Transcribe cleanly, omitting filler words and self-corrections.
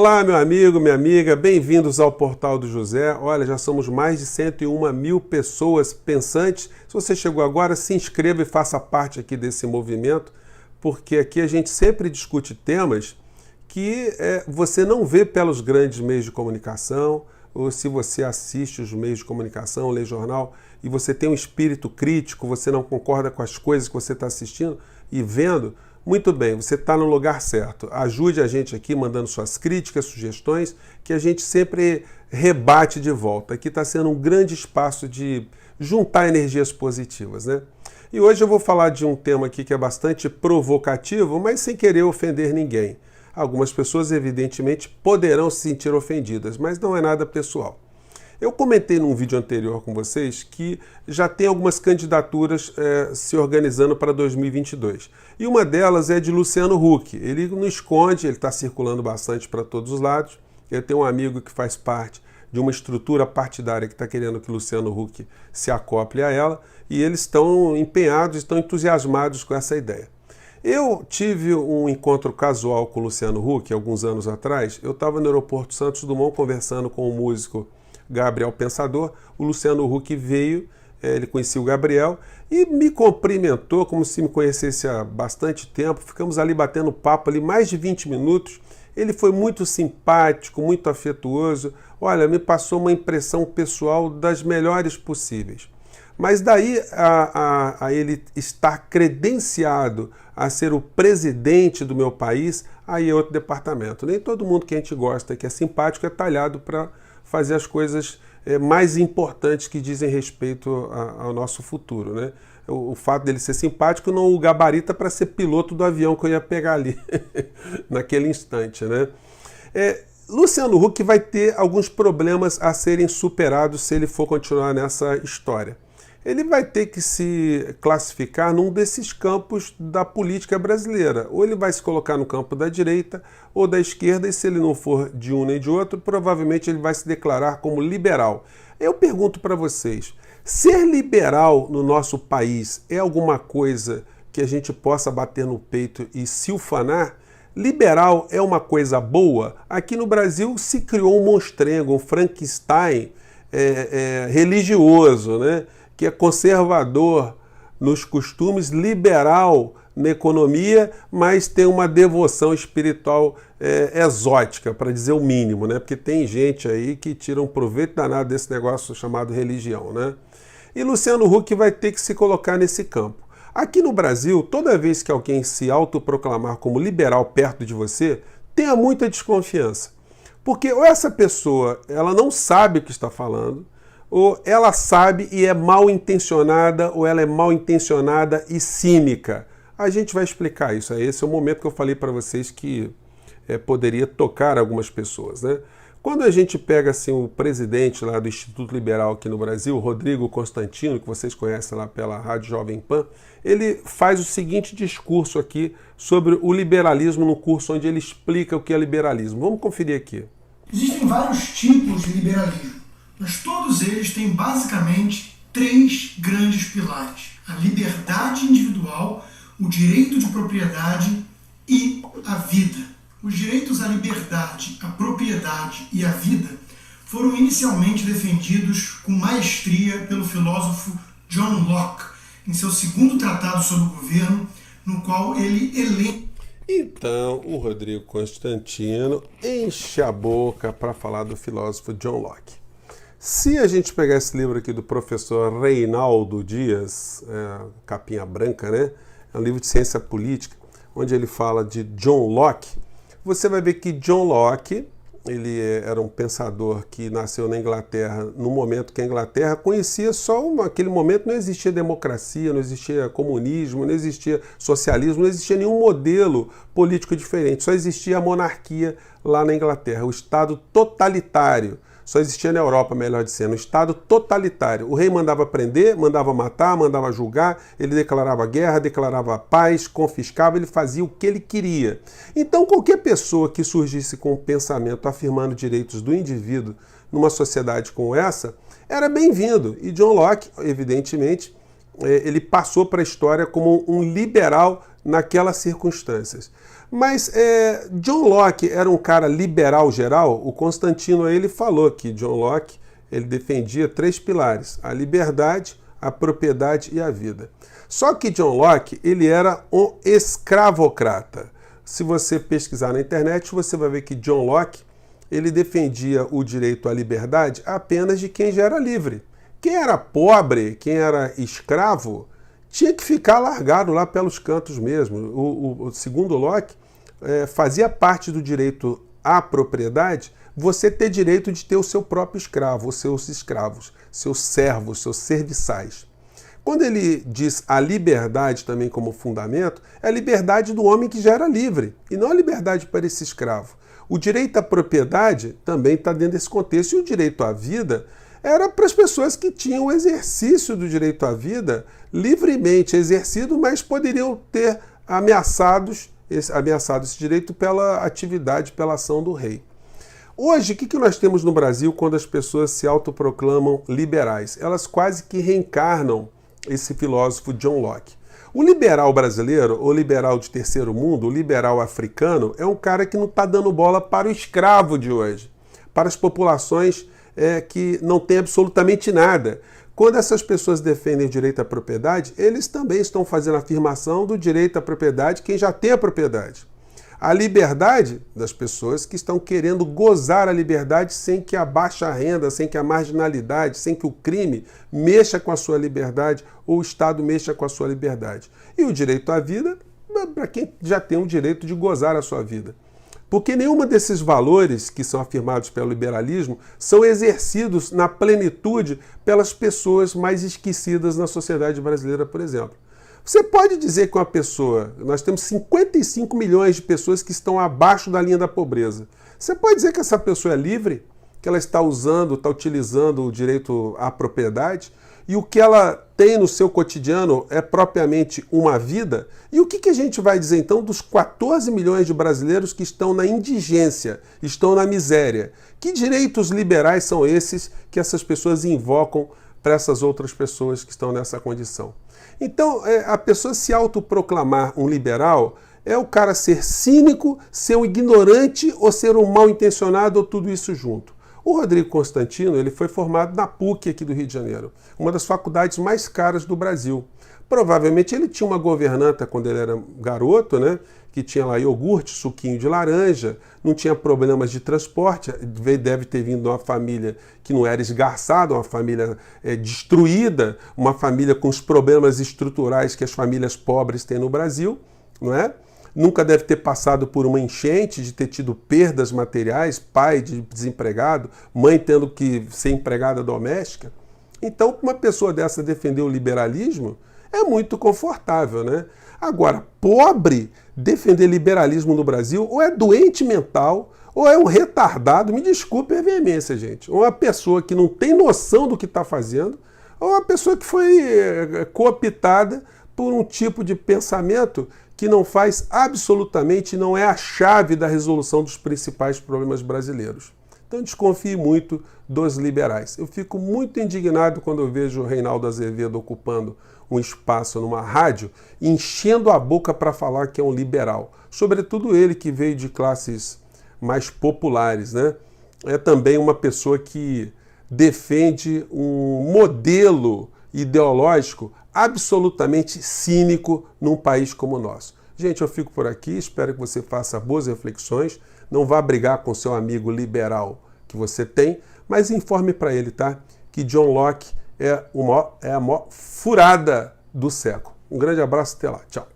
Olá, meu amigo, minha amiga, bem-vindos ao Portal do José. Olha, já somos mais de 101 mil pessoas pensantes. Se você chegou agora, se inscreva e faça parte aqui desse movimento, porque aqui a gente sempre discute temas que você não vê pelos grandes meios de comunicação, ou se você assiste os meios de comunicação, lê jornal, e você tem um espírito crítico, você não concorda com as coisas que você está assistindo e vendo, muito bem, você está no lugar certo. Ajude a gente aqui mandando suas críticas, sugestões, que a gente sempre rebate de volta. Aqui está sendo um grande espaço de juntar energias positivas, né? E hoje eu vou falar de um tema aqui que é bastante provocativo, mas sem querer ofender ninguém. Algumas pessoas, evidentemente, poderão se sentir ofendidas, mas não é nada pessoal. Eu comentei num vídeo anterior com vocês que já tem algumas candidaturas se organizando para 2022. E uma delas é de Luciano Huck. Ele não esconde, ele está circulando bastante para todos os lados. Eu tenho um amigo que faz parte de uma estrutura partidária que está querendo que Luciano Huck se acople a ela. E eles estão empenhados, estão entusiasmados com essa ideia. Eu tive um encontro casual com o Luciano Huck alguns anos atrás. Eu estava no aeroporto Santos Dumont conversando com o músico Gabriel Pensador. O Luciano Huck veio, ele conhecia o Gabriel e me cumprimentou como se me conhecesse há bastante tempo. Ficamos ali batendo papo ali mais de 20 minutos. Ele foi muito simpático, muito afetuoso. Olha, me passou uma impressão pessoal das melhores possíveis. Mas daí a ele estar credenciado a ser o presidente do meu país, aí é outro departamento. Nem todo mundo que a gente gosta, que é simpático, é talhado para fazer as coisas mais importantes que dizem respeito ao nosso futuro, né? O fato dele ser simpático não o gabarita para ser piloto do avião que eu ia pegar ali naquele instante, né? Luciano Huck vai ter alguns problemas a serem superados se ele for continuar nessa história. Ele vai ter que se classificar num desses campos da política brasileira. Ou ele vai se colocar no campo da direita ou da esquerda, e se ele não for de um nem de outro, provavelmente ele vai se declarar como liberal. Eu pergunto para vocês, ser liberal no nosso país é alguma coisa que a gente possa bater no peito e se ufanar? Liberal é uma coisa boa? Aqui no Brasil se criou um monstrengo, um Frankenstein religioso, né? Que é conservador nos costumes, liberal na economia, mas tem uma devoção espiritual exótica, para dizer o mínimo, né? Porque tem gente aí que tira um proveito danado desse negócio chamado religião, né? E Luciano Huck vai ter que se colocar nesse campo. Aqui no Brasil, toda vez que alguém se autoproclamar como liberal perto de você, tenha muita desconfiança. Porque ou essa pessoa ela não sabe o que está falando, ou ela sabe e é mal intencionada, ou ela é mal intencionada e cínica. A gente vai explicar isso. Esse é o momento que eu falei para vocês que poderia tocar algumas pessoas, né? Quando a gente pega assim, o presidente lá do Instituto Liberal aqui no Brasil, Rodrigo Constantino, que vocês conhecem lá pela Rádio Jovem Pan, ele faz o seguinte discurso aqui sobre o liberalismo no curso onde ele explica o que é liberalismo. Vamos conferir aqui. Existem vários tipos de liberalismo, mas todos eles têm basicamente três grandes pilares: a liberdade individual, o direito de propriedade e a vida. Os direitos à liberdade, à propriedade e à vida foram inicialmente defendidos com maestria pelo filósofo John Locke, em seu segundo tratado sobre o governo, no qual ele elenca. Então, o Rodrigo Constantino enche a boca para falar do filósofo John Locke. Se a gente pegar esse livro aqui do professor Reinaldo Dias, capinha branca, né? É um livro de ciência política, onde ele fala de John Locke. Você vai ver que John Locke, ele era um pensador que nasceu na Inglaterra, no momento que a Inglaterra conhecia aquele momento não existia democracia, não existia comunismo, não existia socialismo, não existia nenhum modelo político diferente, só existia a monarquia lá na Inglaterra, o Estado totalitário. Só existia na Europa, melhor dizendo, um Estado totalitário. O rei mandava prender, mandava matar, mandava julgar, ele declarava guerra, declarava paz, confiscava, ele fazia o que ele queria. Então, qualquer pessoa que surgisse com um pensamento afirmando direitos do indivíduo numa sociedade como essa, era bem-vindo. E John Locke, evidentemente, ele passou para a história como um liberal naquelas circunstâncias. Mas John Locke era um cara liberal geral. O Constantino ele falou que John Locke ele defendia 3 pilares: a liberdade, a propriedade e a vida. Só que John Locke ele era um escravocrata. Se você pesquisar na internet, você vai ver que John Locke ele defendia o direito à liberdade apenas de quem já era livre. Quem era pobre, quem era escravo, tinha que ficar largado lá pelos cantos mesmo. Segundo Locke, fazia parte do direito à propriedade você ter direito de ter o seu próprio escravo, os seus escravos, seus servos, seus serviçais. Quando ele diz a liberdade também como fundamento, é a liberdade do homem que já era livre, e não a liberdade para esse escravo. O direito à propriedade também está dentro desse contexto, e o direito à vida era para as pessoas que tinham o exercício do direito à vida livremente exercido, mas poderiam ter ameaçado esse direito pela atividade, pela ação do rei. Hoje, o que nós temos no Brasil quando as pessoas se autoproclamam liberais? Elas quase que reencarnam esse filósofo John Locke. O liberal brasileiro, ou liberal de terceiro mundo, o liberal africano, é um cara que não está dando bola para o escravo de hoje, para as populações que não têm absolutamente nada. Quando essas pessoas defendem o direito à propriedade, eles também estão fazendo a afirmação do direito à propriedade quem já tem a propriedade. A liberdade das pessoas que estão querendo gozar a liberdade sem que a baixa renda, sem que a marginalidade, sem que o crime mexa com a sua liberdade ou o Estado mexa com a sua liberdade. E o direito à vida para quem já tem o direito de gozar a sua vida. Porque nenhum desses valores que são afirmados pelo liberalismo são exercidos na plenitude pelas pessoas mais esquecidas na sociedade brasileira, por exemplo. Você pode dizer que uma pessoa, nós temos 55 milhões de pessoas que estão abaixo da linha da pobreza. Você pode dizer que essa pessoa é livre, que ela está utilizando o direito à propriedade, e o que ela tem no seu cotidiano é propriamente uma vida? E o que a gente vai dizer então dos 14 milhões de brasileiros que estão na indigência, estão na miséria? Que direitos liberais são esses que essas pessoas invocam para essas outras pessoas que estão nessa condição? Então, a pessoa se autoproclamar um liberal é o cara ser cínico, ser um ignorante ou ser um mal-intencionado ou tudo isso junto. O Rodrigo Constantino ele foi formado na PUC aqui do Rio de Janeiro, uma das faculdades mais caras do Brasil. Provavelmente ele tinha uma governanta quando ele era garoto, né? Que tinha lá iogurte, suquinho de laranja, não tinha problemas de transporte, deve ter vindo de uma família que não era esgarçada, uma família destruída, uma família com os problemas estruturais que as famílias pobres têm no Brasil, não é? Nunca deve ter passado por uma enchente, de ter tido perdas materiais, pai de desempregado, mãe tendo que ser empregada doméstica. Então, uma pessoa dessa defender o liberalismo é muito confortável, né? Agora, pobre defender liberalismo no Brasil ou é doente mental ou é um retardado, me desculpe a veemência, gente, ou uma pessoa que não tem noção do que está fazendo ou uma pessoa que foi cooptada por um tipo de pensamento que não faz absolutamente, não é a chave da resolução dos principais problemas brasileiros. Então desconfie muito dos liberais. Eu fico muito indignado quando eu vejo o Reinaldo Azevedo ocupando um espaço numa rádio, enchendo a boca para falar que é um liberal. Sobretudo ele que veio de classes mais populares, né? É também uma pessoa que defende um modelo ideológico absolutamente cínico num país como o nosso. Gente, eu fico por aqui, espero que você faça boas reflexões, não vá brigar com seu amigo liberal que você tem, mas informe para ele, tá? Que John Locke é a maior furada do século. Um grande abraço, até lá. Tchau.